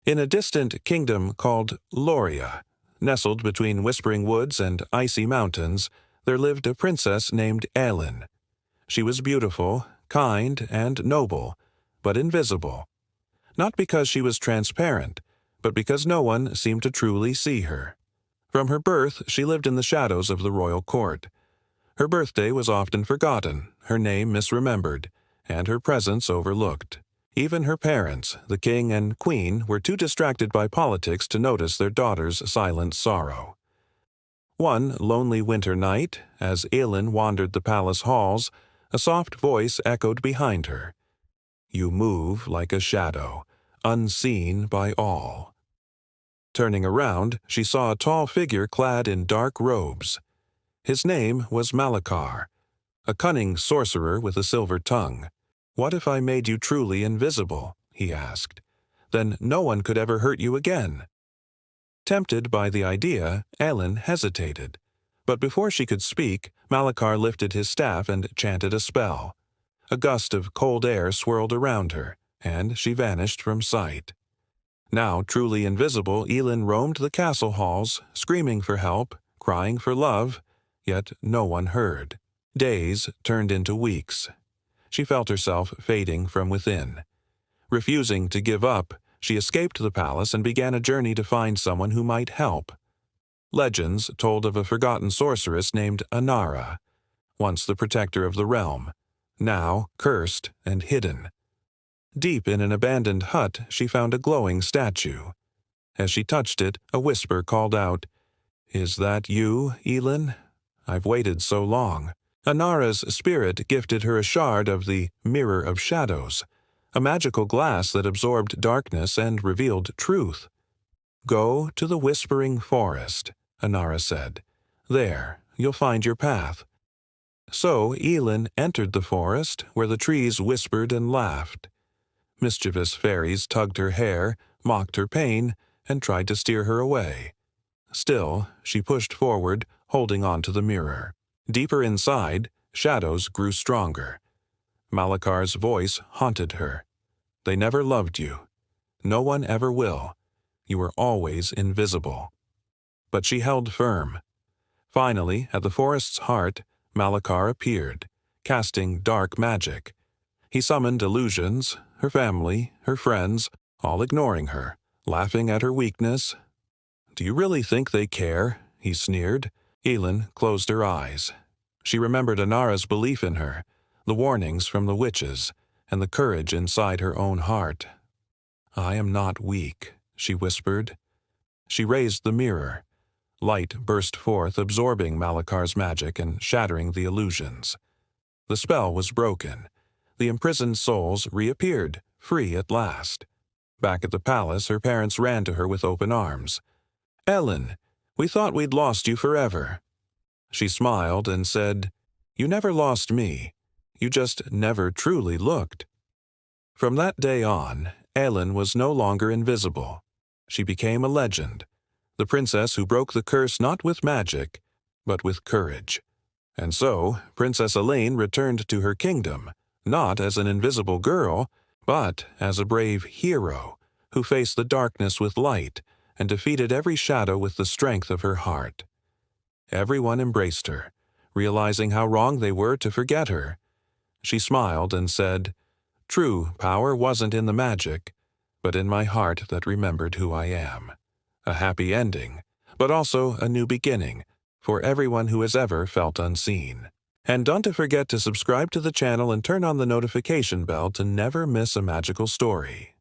In a distant kingdom called Loria, nestled between whispering woods and icy mountains, there lived a princess named Aelin. She was beautiful, kind, and noble, but invisible. Not because she was transparent, but because no one seemed to truly see her. From her birth, she lived in the shadows of the royal court. Her birthday was often forgotten, her name misremembered, and her presence overlooked. Even her parents, the king and queen, were too distracted by politics to notice their daughter's silent sorrow. One lonely winter night, as Aelin wandered the palace halls, a soft voice echoed behind her. "You move like a shadow, unseen by all." Turning around, she saw a tall figure clad in dark robes. His name was Malakar, a cunning sorcerer with a silver tongue. "What if I made you truly invisible?" he asked. "Then no one could ever hurt you again." Tempted by the idea, Aelin hesitated. But before she could speak, Malakar lifted his staff and chanted a spell. A gust of cold air swirled around her, and she vanished from sight. Now truly invisible, Aelin roamed the castle halls, screaming for help, crying for love, yet no one heard. Days turned into weeks. She felt herself fading from within. Refusing to give up, she escaped the palace and began a journey to find someone who might help. Legends told of a forgotten sorceress named Anara, once the protector of the realm, now cursed and hidden. Deep in an abandoned hut, she found a glowing statue. As she touched it, a whisper called out, "Is that you, Aelin? I've waited so long." Anara's spirit gifted her a shard of the Mirror of Shadows, a magical glass that absorbed darkness and revealed truth. "Go to the Whispering Forest," Anara said. "There, you'll find your path." So Aelin entered the forest, where the trees whispered and laughed. Mischievous fairies tugged her hair, mocked her pain, and tried to steer her away. Still, she pushed forward, holding on to the mirror. Deeper inside, shadows grew stronger. Malakar's voice haunted her. "They never loved you. No one ever will. You were always invisible." But she held firm. Finally, at the forest's heart, Malakar appeared, casting dark magic. He summoned illusions, her family, her friends, all ignoring her, laughing at her weakness. "Do you really think they care?" he sneered. Aelin closed her eyes. She remembered Anara's belief in her, the warnings from the witches, and the courage inside her own heart. "I am not weak," she whispered. She raised the mirror. Light burst forth, absorbing Malakar's magic and shattering the illusions. The spell was broken. The imprisoned souls reappeared, free at last. Back at the palace, her parents ran to her with open arms. "Aelin, we thought we'd lost you forever." She smiled and said, "You never lost me. You just never truly looked." From that day on, Aelin was no longer invisible. She became a legend, the princess who broke the curse not with magic, but with courage. And so, Princess Aelin returned to her kingdom, not as an invisible girl, but as a brave hero who faced the darkness with light and defeated every shadow with the strength of her heart. Everyone embraced her, realizing how wrong they were to forget her. She smiled and said, "True power wasn't in the magic, but in my heart that remembered who I am." A happy ending, but also a new beginning for everyone who has ever felt unseen. And don't forget to subscribe to the channel and turn on the notification bell to never miss a magical story.